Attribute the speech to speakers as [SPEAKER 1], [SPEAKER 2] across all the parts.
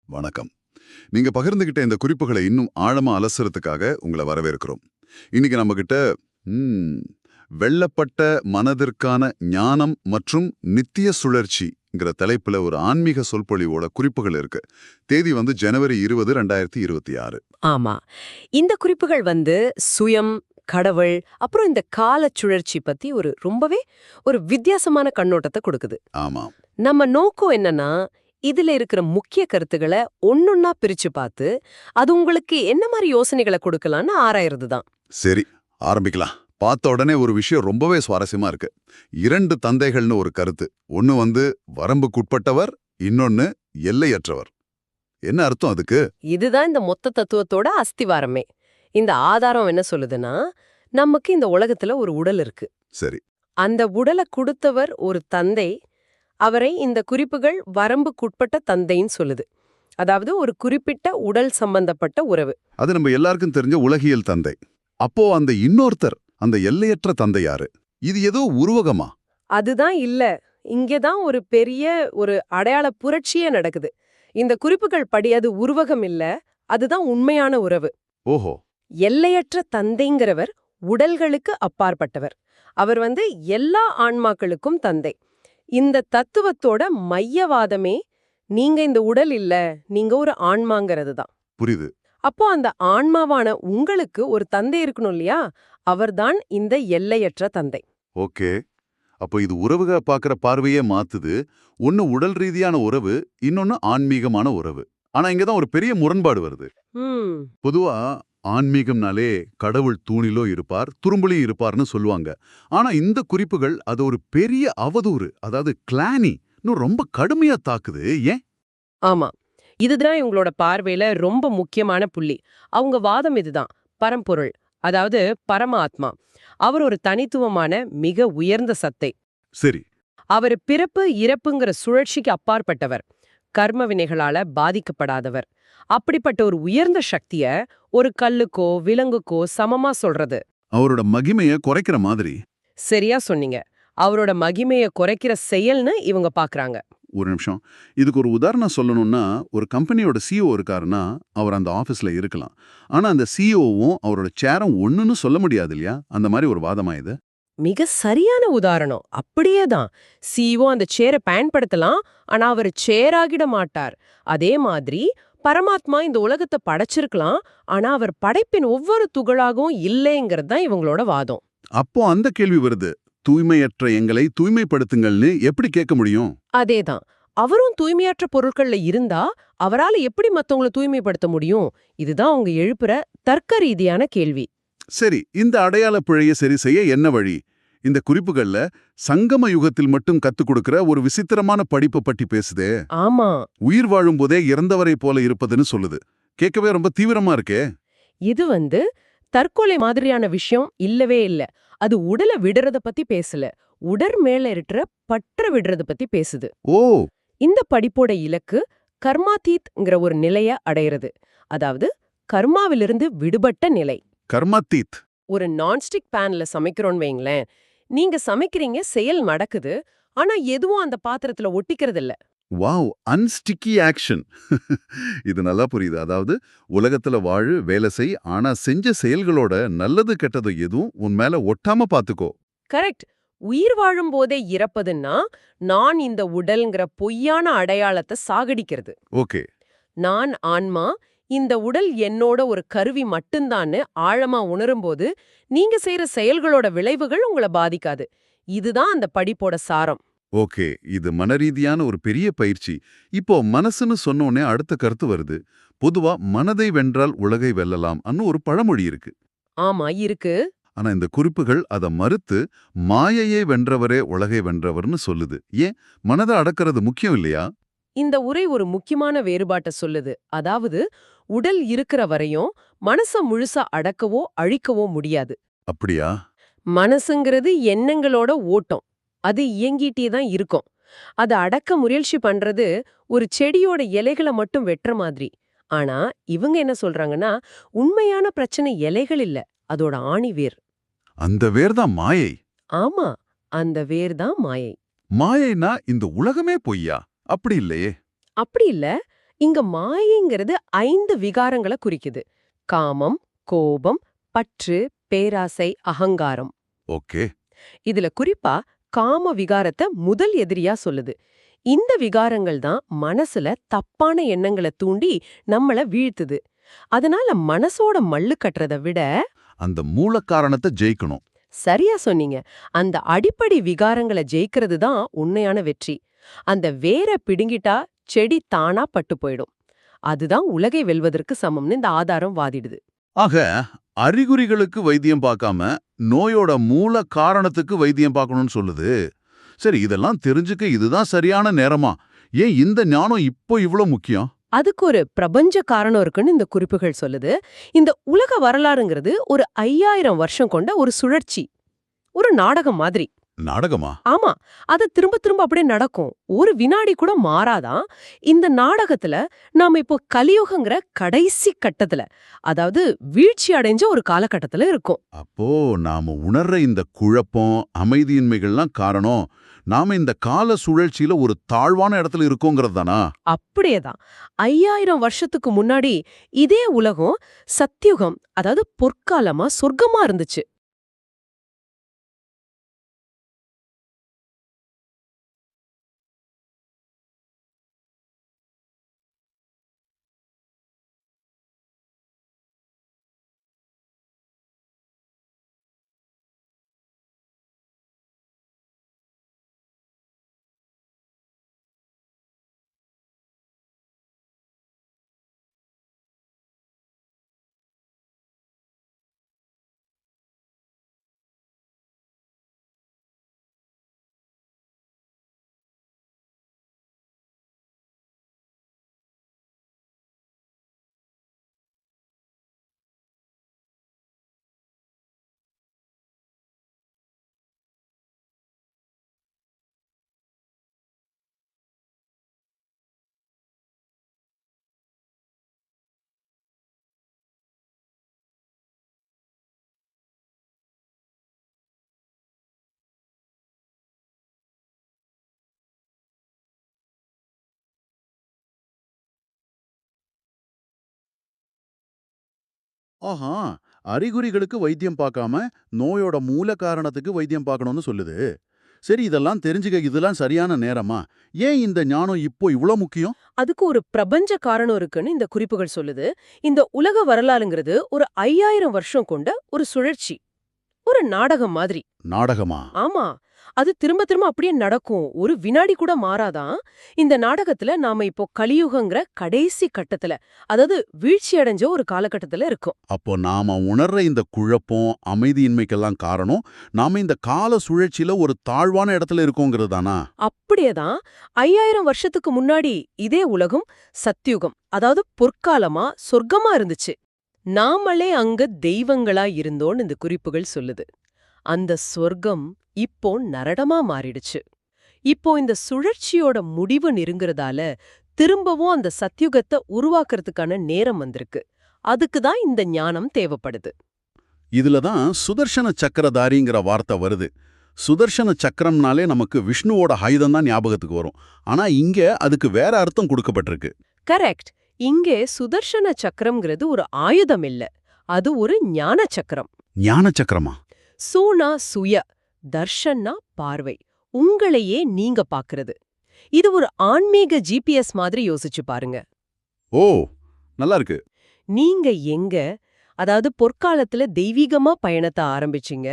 [SPEAKER 1] வணக்கம். நீங்க பகிர்ந்துகிட்ட இந்த குறிப்புகளை இன்னும் ஆழமா அலசுறதுக்காக உங்களை வரவேற்கிறோம். இன்னைக்கு நம்ம கிட்ட ம், வெல்லப்பட்ட மனதிற்கான ஞானம் மற்றும் நித்திய சுழற்சிங்கிற தலைப்புல ஒரு ஆன்மீக சொற்பொழிவோட குறிப்புகள் இருக்கு. தேதி வந்து ஜனவரி 20, 2026.
[SPEAKER 2] ஆமா. இந்த குறிப்புகள் சுயம், கடவுள், அப்புறம் இந்த காலச் சுழற்சி பத்தி ரொம்பவே ஒரு வித்தியாசமான கண்ணோட்டத்த கொடுக்குது.
[SPEAKER 1] ஆமாம்.
[SPEAKER 2] நம்ம நோக்கம் என்னன்னா, இதுல இருக்கிற முக்கிய கருத்துக்கள ஒண்ணொண்ணா பிரிச்சு பார்த்து, அது உங்களுக்கு என்ன மாரி யோசனைகள கொடுக்கலான்னு ஆராயறது தான்.
[SPEAKER 1] சரி, ஆரம்பிக்கலாம். பார்த்த உடனே ஒரு விஷயம் ரொம்பவே சுவாரஸ்யமா இருக்கு. இரண்டு தந்தைகள்னு ஒரு கருத்து. ஒன்னு வந்து வரம்புக்குட்பட்டவர், இன்னொன்னு எல்லையற்றவர். என்ன அர்த்தம் அதுக்கு?
[SPEAKER 2] இதுதான் இந்த மொத்த தத்துவத்தோட அஸ்திவாரமே. இந்த ஆதாரம் என்ன சொல்லுதுன்னா, நமக்கு இந்த உலகத்துல ஒரு உடல் இருக்கு.
[SPEAKER 1] சரி.
[SPEAKER 2] அந்த உடல குடுத்தவர் ஒரு தந்தை. அவரை இந்த குறிப்புகள் வரம்புக்குட்பட்ட தந்தைன்னு சொல்லுது. அதாவது ஒரு குறிப்பிட்ட உடல் சம்பந்தப்பட்ட உறவு.
[SPEAKER 1] அது நம்ம எல்லாருக்கும் தெரிஞ்ச உலகியல் தந்தை. அப்போ அந்த இன்னொருத்தர், அந்த எல்லையற்ற தந்தை யாரு? இது ஏதோ உருவகமா?
[SPEAKER 2] அதுதான் இல்ல. இங்கதான் ஒரு பெரிய அடையாள புரட்சியே நடக்குது. இந்த குறிப்புகள் படி அது உருவகம் இல்ல, அதுதான் உண்மையான உறவு.
[SPEAKER 1] ஓஹோ.
[SPEAKER 2] எல்லையற்ற தந்தைங்கிறவர் உடல்களுக்கு அப்பாற்பட்டவர். அவர் எல்லா ஆன்மாக்களுக்கும் தந்தை. இந்த தத்துவத்தோட மையவாதமே நீங்க இந்த உடல் இல்ல, நீங்க ஒரு ஆன்மாங்கிறது தான்.
[SPEAKER 1] புரியுது.
[SPEAKER 2] அப்போ அந்த ஆன்மாவான உங்களுக்கு ஒரு தந்தை இருக்கணும் இல்லையா? அவர்தான் இந்த எல்லையற்ற தந்தை.
[SPEAKER 1] ஓகே. அப்போ இது உறவுக பார்க்குற பார்வையே மாத்துது. ஒன்னு உடல் ரீதியான உறவு, இன்னொன்னு ஆன்மீகமான உறவு. ஆனா இங்க தான் ஒரு பெரிய முரண்பாடு வருது.
[SPEAKER 2] ம்
[SPEAKER 1] பொதுவா ஆன்மீகம்னாலே கடவுள் தூணிலோ இருப்பார், துரும்புலையும் இருப்பார்னு சொல்லுவாங்க. ஆனா இந்த குறிப்புகள் அது ஒரு பெரிய அவதூறு, அதாவது கிளானின்னு ரொம்ப கடுமையா தாக்குது. ஏன்?
[SPEAKER 2] ஆமா. இதுதான் இவங்களோட பார்வையில ரொம்ப முக்கியமான புள்ளி. அவங்க வாதம் இதுதான். பரம்பொருள், அதாவது பரமாத்மா, அவர் ஒரு தனித்துவமான மிக உயர்ந்த சத்தை.
[SPEAKER 1] சரி.
[SPEAKER 2] அவர் பிறப்பு இறப்புங்கிற சுழற்சிக்கு அப்பாற்பட்டவர், கர்ம வினைகளால பாதிக்கப்படாதவர். அப்படிப்பட்ட ஒரு உயர்ந்த சக்திய ஒரு கல்லுக்கோ விலங்குக்கோ சமமா சொல்றது.
[SPEAKER 1] அவரோட மகிமைய குறைக்கிற மாதிரி.
[SPEAKER 2] சரியா சொன்னீங்க. அவரோட மகிமைய குறைக்கிற செயல்னு இவங்க பாக்குறாங்க.
[SPEAKER 1] ஒரு நிமிஷம். இதுக்கு ஒரு உதாரணம் சொல்லணும்னா, ஒரு கம்பெனியோட சிஇஓ இருக்காருன்னா, அவர் அந்த ஆஃபீஸ்ல இருக்கலாம். ஆனா அந்த சிஇஓவும் அவரோட சேரும் ஒண்ணுன்னு சொல்ல முடியாது இல்லையா? அந்த மாதிரி ஒரு வாதமா இது?
[SPEAKER 2] மிக சரியான உதாரணம். அப்படியே தான். சிஇஓ அந்த சேரை பயன்படுத்தலாம், ஆனா அவர் சேராகிட மாட்டார். அதே மாதிரி பரமாத்மா இந்த உலகத்தை படைச்சிருக்கலாம், ஆனா அவர் படைப்பின் ஒவ்வொரு துகளாகவும் இல்லைங்கிறது தான் இவங்களோட வாதம்.
[SPEAKER 1] அப்போ அந்த கேள்வி வருது. தூய்மையற்ற எங்களை தூய்மைப்படுத்துங்கள்னு எப்படி கேட்க முடியும்?
[SPEAKER 2] அதேதான். அவரும் தூய்மையற்ற பொருட்கள்ல இருந்தா அவரால எப்படி மத்தவங்கள தூய்மைப்படுத்த முடியும்? இதுதான் அவங்க எழுப்புற தர்க்க ரீதியான கேள்வி.
[SPEAKER 1] சரி, இந்த அடையாள பிழையை சரி செய்ய என்ன வழி? இந்த குறிப்புகள்ல சங்கம யுகத்தில் மட்டும் கத்துக் கொடுக்கிற ஒரு விசித்திரமான படிப்பு பற்றி பேசுதே.
[SPEAKER 2] ஆமா,
[SPEAKER 1] உயிர் வாழும்போதே இறந்தவரை போல இருப்பதுன்னு சொல்லுது. கேட்கவே ரொம்ப தீவிரமா இருக்கே.
[SPEAKER 2] இது தற்கொலை மாதிரியான விஷயம் இல்லவே இல்ல. அது உடலை விடுறத பத்தி பேசல. உடற் மேல இருக்கிற பற்ற விடுறத பத்தி பேசுது.
[SPEAKER 1] ஓ.
[SPEAKER 2] இந்த படிப்போட இலக்கு கர்மாதீத்ங்கிற ஒரு நிலைய அடையிறது. அதாவது கர்மாவிலிருந்து விடுபட்ட நிலை.
[SPEAKER 1] கர்மாத்தீத்.
[SPEAKER 2] ஒரு நான்ஸ்டிக் பேன்ல சமைக்கிறோன்னு வைங்களேன். நீங்க சமைக்கிறீங்க, செயல் நடக்குது. ஆனா எதுவும் அந்த பாத்திரத்துல ஒட்டிக்கிறது இல்ல.
[SPEAKER 1] Wow, unsticky action. இது நல்லா புரியுது. அதாவது உலகத்துல வாழு, வேலை செய், ஆனா செஞ்ச செயல்களோட நல்லது கெட்டது எதுவும் உன் மேல ஒட்டாம பாத்துக்கோ.
[SPEAKER 2] கரெக்ட். உயிர் வாழும் போதே இறப்பதுன்னா, நான் இந்த உடல்ங்கிற பொய்யான அடையாளத்தை சாகடிக்கிறது.
[SPEAKER 1] ஓகே.
[SPEAKER 2] நான் ஆன்மா, இந்த உடல் என்னோட ஒரு கருவி மட்டும்தான்னு ஆழமா உணரும்போது, நீங்க செய்யற செயல்களோட விளைவுகள் உங்களை பாதிக்காது. இதுதான் அந்த படிப்போட சாரம்.
[SPEAKER 1] ஓகே, இது மனரீதியான ஒரு பெரிய பயிற்சி. இப்போ மனசுன்னு சொன்னோனே அடுத்த கருத்து வருது. பொதுவா மனதை வென்றால் உலகை வெல்லலாம் அன்னு ஒரு பழமொழி இருக்கு.
[SPEAKER 2] ஆமா, இருக்கு.
[SPEAKER 1] ஆனா இந்த குறிப்புகள் அத மறுத்து மாயையை வென்றவரே உலகை வென்றவர்னு சொல்லுது. ஏன்? மனதை அடக்கிறது முக்கியம் இல்லையா?
[SPEAKER 2] இந்த உரை ஒரு முக்கியமான வேறுபாட்ட சொல்லுது. அதாவது உடல் இருக்கிற வரையும் மனச முழுசா அடக்கவோ அழிக்கவோ முடியாது.
[SPEAKER 1] அப்படியா?
[SPEAKER 2] மனசுங்கிறது எண்ணங்களோட ஓட்டம். அது இயங்கிட்டே தான் இருக்கும். அத அடக்க முயற்சி பண்றது ஒரு செடியோட இலைகளை மட்டும் வெட்டுற மாதிரி. ஆனா இவங்க என்ன சொல்றாங்கன்னா, உண்மையான பிரச்சனை இலைகள் இல்ல, அதோட ஆணிவேர்.
[SPEAKER 1] அந்த வேர்தான் மாயை.
[SPEAKER 2] ஆமா, அந்த வேர் தான் மாயை.
[SPEAKER 1] மாயைனா இந்த உலகமே பொய்யா? அப்படி இல்லையே.
[SPEAKER 2] அப்படி இல்ல. இங்க மாயைங்கிறது 5 விகாரங்களை குறிக்குது. காமம், கோபம், பற்று, பேராசை, அகங்காரம்.
[SPEAKER 1] ஓகே.
[SPEAKER 2] இதுல குறிப்பா காம விகாரத்தை முதல் எதிரியா சொல்லுது. இந்த விகாரங்கள் தான் மனசுல தப்பான எண்ணங்களை தூண்டி நம்மள வீழ்த்துது. அதனால மனசோட மல்லு கட்டுறதை விட
[SPEAKER 1] அந்த மூல காரணத்தை ஜெயிக்கணும்.
[SPEAKER 2] சரியா சொன்னீங்க. அந்த அடிப்படை விகாரங்களை ஜெயிக்கிறது தான் உண்மையான வெற்றி. அந்த வேரை பிடுங்கிட்டா செடி தானா பட்டு போயிடும். அதுதான் உலகை வெல்வதற்கு சமம்னு இந்த ஆதாரம் வாதிடுது.
[SPEAKER 1] ஆக அறிகுறிகளுக்கு வைத்தியம் பார்க்காம நோயோட மூல காரணத்துக்கு வைத்தியம் பார்க்கணும்னு சொல்லுது. சரி, இதெல்லாம் தெரிஞ்சுக்க இதுதான் சரியான நேரமா? ஏன் இந்த ஞானம் இப்போ இவ்ளோ முக்கியம்?
[SPEAKER 2] அதுக்கு ஒரு பிரபஞ்ச காரணம் இருக்குன்னு இந்த குறிப்புகள் சொல்லுது. இந்த உலக வரலாறுங்கிறது ஒரு 5000 வருஷம் கொண்ட ஒரு சுழற்சி, ஒரு நாடகம் மாதிரி.
[SPEAKER 1] நாடகமா?
[SPEAKER 2] ஆமா, அது திரும்ப திரும்ப அப்படியே நடக்கும். ஒரு வினாடி கூட மாறாதான். இந்த நாடகத்துல நாம இப்போ கலியுகங்கிற கடைசி கட்டத்துல, அதாவது வீழ்ச்சி அடைஞ்ச ஒரு காலகட்டத்துல இருக்கோம்.
[SPEAKER 1] அப்போ நாம உணர்ற இந்த குழப்பம், அமைதியின்மைகள்லாம் காரணம் நாம இந்த கால சுழற்சியில ஒரு தாழ்வான இடத்துல இருக்கோங்கிறது தானா?
[SPEAKER 2] அப்படியேதான். 5000 வருஷத்துக்கு முன்னாடி இதே உலகம் சத்யுகம், அதாவது பொற்காலமா சொர்க்கமா இருந்துச்சு.
[SPEAKER 1] ஆஹா, அறிகுறிகளுக்கு வைத்தியம் பார்க்காம நோயோட மூல காரணத்துக்கு வைத்தியம் பார்க்கணும்னு சொல்லுது. சரி, இதெல்லாம் தெரிஞ்சுக்க இதெல்லாம் சரியான நேரமா? ஏன் இந்த ஞானம் இப்போ இவ்ளோ முக்கியம்?
[SPEAKER 2] அதுக்கு ஒரு பிரபஞ்ச காரணம் இருக்குன்னு இந்த குறிப்புகள் சொல்லுது. இந்த உலக வரலாறுங்கிறது ஒரு 5000 வருஷம் கொண்ட ஒரு சுழற்சி, ஒரு நாடகம் மாதிரி.
[SPEAKER 1] நாடகமா?
[SPEAKER 2] ஆமா, அது திரும்ப திரும்ப அப்படியே நடக்கும். ஒரு வினாடி கூட மாறாதான். இந்த நாடகத்துல நாம இப்போ கலியுகங்கிற கடைசி கட்டத்துல, அதாவது வீழ்ச்சி அடைஞ்ச ஒரு காலகட்டத்துல இருக்கோம்.
[SPEAKER 1] அப்போ நாம உணர்ற இந்த குழப்பம், அமைதியின்மைக்கெல்லாம் காரணம் நாம இந்த கால சுழற்சியில ஒரு தாழ்வான இடத்துல இருக்கோங்கிறது தானா?
[SPEAKER 2] அப்படியேதான். 5000 வருஷத்துக்கு முன்னாடி இதே உலகம் சத்யுகம், அதாவது பொற்காலமா சொர்க்கமா இருந்துச்சு. நாமளே அங்க தெய்வங்களா இருந்தோன்னு இந்த குறிப்புகள் சொல்லுது. அந்த சொர்க்கம் இப்போ நரடமா மாறிடுச்சு. இப்போ இந்த சுழற்சியோட முடிவு நெருங்குறதால திரும்பவும் அந்த சத்யுகத்தை உருவாக்குறதுக்கான நேரம் வந்திருக்கு. அதுக்கு தான் இந்த ஞானம் தேவைப்படுது.
[SPEAKER 1] இதுல தான் சுதர்சன சக்கரதாரிங்கிற வார்த்தை வருது. சுதர்சன சக்கரம்னாலே நமக்கு விஷ்ணுவோட ஆயுதம் தான் ஞாபகத்துக்கு வரும். ஆனா இங்க அதுக்கு வேற அர்த்தம் கொடுக்கப்பட்டிருக்கு.
[SPEAKER 2] கரெக்ட். இங்கே சுதர்சன சக்கரம்ங்கிறது ஒரு ஆயுதம் இல்ல, அது ஒரு ஞான சக்கரம்.
[SPEAKER 1] ஞான சக்கரமா?
[SPEAKER 2] சூனா சுய, தர்ஷன்னா பார்வை, உங்களையே நீங்க பாக்குறது. இது ஒரு ஆன்மீக ஜிபிஎஸ் மாதிரி யோசிச்சு பாருங்க.
[SPEAKER 1] ஓ, நல்லா இருக்கு.
[SPEAKER 2] நீங்க எங்க, அதாவது பொற்காலத்துல தெய்வீகமா பயணத்தை ஆரம்பிச்சீங்க,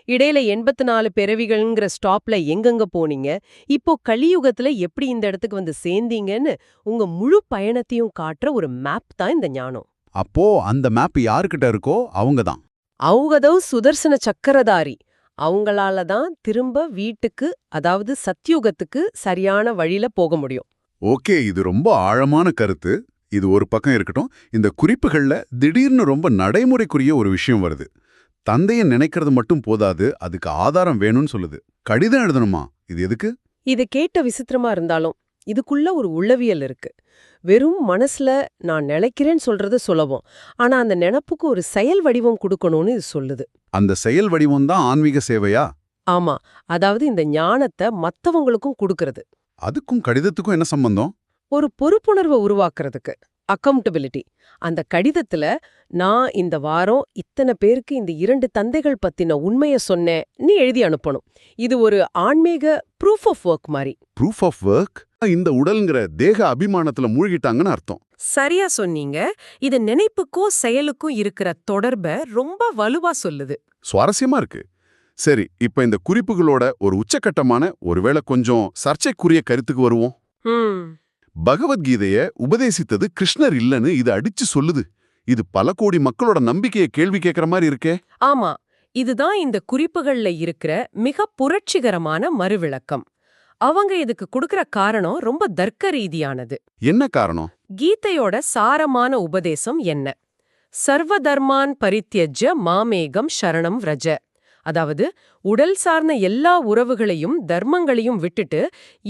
[SPEAKER 2] இடையில 84 பிறவிகள்ங்கிற ஸ்டாப்ல எங்கெங்க போனீங்க, இப்போ கலியுகத்துல எப்படி இந்த இடத்துக்கு வந்து சேர்ந்தீங்கன்னு உங்க முழு பயணத்தையும் காட்டுற ஒரு மேப் தான் இந்த ஞானம்.
[SPEAKER 1] அப்போ அந்த மேப் யாருக்கிட்ட இருக்கோ அவங்க தான்.
[SPEAKER 2] அவங்கதான் சுதர்சன சக்கரதாரி. அவங்களால தான் திரும்ப வீட்டுக்கு, அதாவது சத்யுகத்துக்கு சரியான வழியில போக முடியும்.
[SPEAKER 1] ஓகே, இது ரொம்ப ஆழமான கருத்து. இது ஒரு பக்கம் இருக்கட்டும். இந்த குறிப்புகள்ல திடீர்னு ரொம்ப நடைமுறைக்குரிய ஒரு விஷயம் வருது. தந்தையை நினைக்கிறது மட்டும் போதாது, அதுக்கு ஆதாரம் வேணும்னு சொல்லுது. கடிதம் எழுதணுமா? இது எதுக்கு?
[SPEAKER 2] இது கேட்ட விசித்திரமா இருந்தாலும் இதுக்குள்ள ஒரு உள்ளவியல் இருக்கு. வெறும் மனசுல நான் நினைக்கிறேன்னு சொல்றது சுலபம். ஆனா அந்த நினைப்புக்கு ஒரு செயல் வடிவம் கொடுக்கணும்னு இது சொல்லுது.
[SPEAKER 1] அந்த செயல் வடிவம் தான் ஆன்மீக சேவையா?
[SPEAKER 2] ஆமா, அதாவது இந்த ஞானத்தை மத்தவங்களுக்கும் கொடுக்கறது.
[SPEAKER 1] அதுக்கும் கடிதத்துக்கும் என்ன சம்பந்தம்?
[SPEAKER 2] ஒரு பொறுப்புணர்வை உருவாக்குறதுக்கு, அக்கவுண்டபிலிட்டி. அந்த கடிதத்துல நான் இந்த வாரம் இத்தனை பேருக்கு இந்த 2 தந்தைகள் பத்தின உண்மைய சொன்னேன்னு எழுதி அனுப்பணும். இது ஒரு ஆன்மீக ப்ரூஃப் ஆஃப் ஒர்க் மாதிரி.
[SPEAKER 1] Proof of work. இந்த உடல்ங்கிற தேக அபிமானத்துல மூழ்கிட்டாங்கன்னு அர்த்தம்.
[SPEAKER 2] சரியா சொன்னீங்க. இது நினைப்புக்கும் செயலுக்கும் இருக்கிற தொடர்ப ரொம்ப வலுவா சொல்லுது.
[SPEAKER 1] சுவாரஸ்யமா இருக்கு. சரி, இப்ப இந்த குறிப்புகளோட ஒரு உச்சக்கட்டமான ஒருவேளை கொஞ்சம் சர்ச்சைக்குரிய கருத்துக்கு வருவோம்.
[SPEAKER 2] ம்
[SPEAKER 1] பகவத்கீதைய உபதேசித்தது கிருஷ்ணர் இல்லன்னு இது அடிச்சு சொல்லுது. இது பல கோடி மக்களோட நம்பிக்கையை கேள்வி கேட்கற மாதிரி இருக்கே.
[SPEAKER 2] ஆமா, இதுதான் இந்த குறிப்புகள்ல இருக்கிற மிக புரட்சிகரமான மறுவிளக்கம். அவங்க இதுக்கு கொடுக்கிற காரணம் ரொம்ப தர்க்க ரீதியானது.
[SPEAKER 1] என்ன காரணம்?
[SPEAKER 2] கீதையோட சாரமான உபதேசம் என்ன? சர்வ தர்மான் பரித்யஜ்ய மாமேகம் சரணம் व्रज. அதாவது உடல் சார்ந்த எல்லா உறவுகளையும் தர்மங்களையும் விட்டுட்டு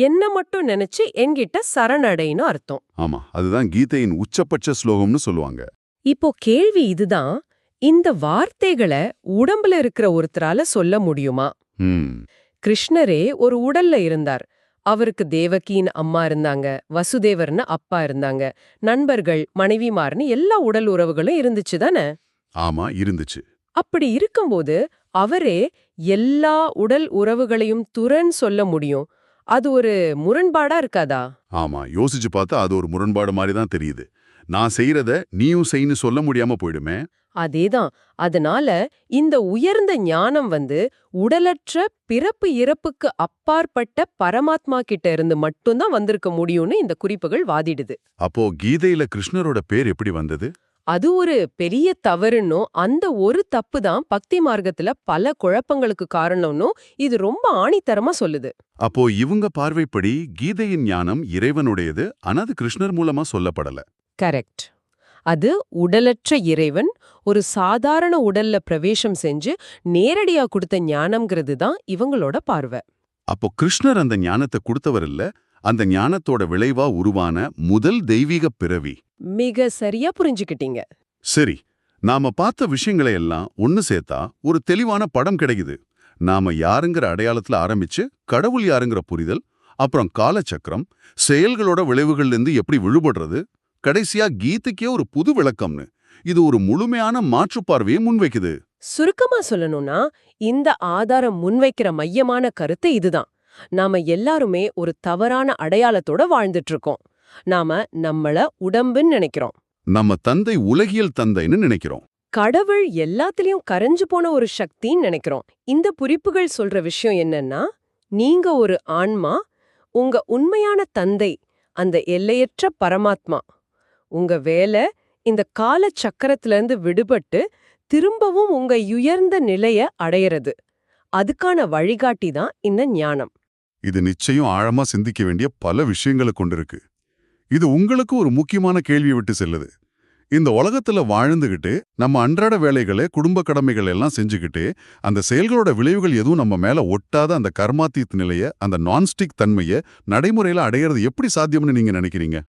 [SPEAKER 2] என்ன மட்டும் நினைச்சு என்கிட்ட சரணடைன்னு அர்த்தம்.
[SPEAKER 1] ஆமா, அதுதான் கீதையின் உச்சபட்ச ஸ்லோகம்னு சொல்லுவாங்க.
[SPEAKER 2] இப்போ கேள்வி இதுதான், இந்த வார்த்தைகளை உடம்புல இருக்கிற ஒருத்தரால சொல்ல முடியுமா?
[SPEAKER 1] ம்
[SPEAKER 2] கிருஷ்ணரே ஒரு உடல்ல இருந்தார். அவருக்கு தேவகின்னு அம்மா இருந்தாங்க, வசுதேவர்னு அப்பா இருந்தாங்க, நண்பர்கள், மனைவிமார்னு எல்லா உடல் உறவுகளும் இருந்துச்சு தானே?
[SPEAKER 1] ஆமா, இருந்துச்சு.
[SPEAKER 2] அப்படி இருக்கும்போது அவரே எல்லா உடல் உறவுகளையும் துறன்னு சொல்ல முடியும். அது ஒரு முரண்பாடா இருக்காதா?
[SPEAKER 1] ஆமா, யோசிச்சு பார்த்தா அது ஒரு முரண்பாடு மாதிரி தான் தெரியுது. நான் செய்யறத நீயும் செய்யு சொல்ல முடியாம போயிடுமே.
[SPEAKER 2] அதேதான். அதனால இந்த உயர்ந்த ஞானம் உடலற்ற பிறப்பு இறப்புக்கு அப்பாற்பட்ட பரமாத்மா கிட்ட இருந்து மட்டும்தான் வந்திருக்க முடியும்னு இந்த குறிப்புகள் வாதிடுது.
[SPEAKER 1] அப்போ கீதையில கிருஷ்ணரோட பேர் எப்படி வந்தது?
[SPEAKER 2] அது ஒரு பெரிய தவறுன்னும், அந்த ஒரு தப்பு தான் பக்தி மார்க்கத்துல பல குழப்பங்களுக்கு காரணம்னும் இது ரொம்ப ஆணித்தரமா சொல்லுது.
[SPEAKER 1] அப்போ இவங்க பார்வைப்படி கீதையின் ஞானம் இறைவனுடையது, ஆனா அது கிருஷ்ணர் மூலமா சொல்லப்படல.
[SPEAKER 2] கரெக்ட். அது உடலற்ற இறைவன் ஒரு சாதாரண உடல்ல பிரவேசம் செஞ்சு நேரடியா கொடுத்த ஞானம்ங்கிறது தான் இவங்களோட பார்வை.
[SPEAKER 1] அப்போ கிருஷ்ணர் அந்த ஞானத்தை கொடுத்தவர் இல்ல, அந்த ஞானத்தோட விளைவா உருவான முதல் தெய்வீக பிறவி.
[SPEAKER 2] மிக சரியா புரிஞ்சுக்கிட்டீங்க.
[SPEAKER 1] சரி, நாம பார்த்த விஷயங்களை எல்லாம் ஒன்னு சேர்த்தா ஒரு தெளிவான படம் கிடைக்குது. நாம யாருங்கிற அடையாளத்துல ஆரம்பிச்சு கடவுள் யாருங்கிற புரிதல், அப்புறம் காலச்சக்கரம், செயல்களோட விளைவுகள்ல இருந்து எப்படி விழுபடுறது, கடைசியா கீதைக்கே ஒரு புது விளக்கம்னு இது ஒரு முழுமையான மாற்றுப்பார்வையை முன்வைக்குது.
[SPEAKER 2] சுருக்கமா சொல்லணும்னா, இந்த ஆதாரம் முன்வைக்கிற மையமான கருத்து இதுதான். நாம எல்லாருமே ஒரு தவறான அடையாளத்தோட வாழ்ந்துட்டு இருக்கோம். நாம நம்மள உடம்புன்னு நினைக்கிறோம்.
[SPEAKER 1] நம்ம தந்தை உலகியல் தந்தைன்னு நினைக்கிறோம்.
[SPEAKER 2] கடவுள் எல்லாத்துலயும் கரைஞ்சு போன ஒரு சக்தின்னு நினைக்கிறோம். இந்த குறிப்புகள் சொல்ற விஷயம் என்னன்னா, நீங்க ஒரு ஆன்மா, உங்க உண்மையான தந்தை அந்த எல்லையற்ற பரமாத்மா. உங்க வேலை இந்த கால சக்கரத்திலிருந்து விடுபட்டு திரும்பவும் உங்க உயர்ந்த நிலைய அடையறது. அதுக்கான வழிகாட்டி தான் இந்த ஞானம்.
[SPEAKER 1] இது நிச்சயம் ஆழமா சிந்திக்க வேண்டிய பல விஷயங்களை கொண்டிருக்கு. இது உங்களுக்கு ஒரு முக்கியமான கேள்வியை விட்டு செல்லுது. இந்த உலகத்துல வாழ்ந்துகிட்டு நம்ம அன்றாட வேலைகளை, குடும்ப கடமைகள் எல்லாம் செஞ்சுக்கிட்டு அந்த செயல்களோட விளைவுகள் எதுவும் நம்ம மேல ஒட்டாத அந்த கர்மாத்தீத் நிலைய, அந்த நான்ஸ்டிக் தன்மையை நடைமுறையில அடையிறது எப்படி சாத்தியம்னு நீங்க நினைக்கிறீங்க?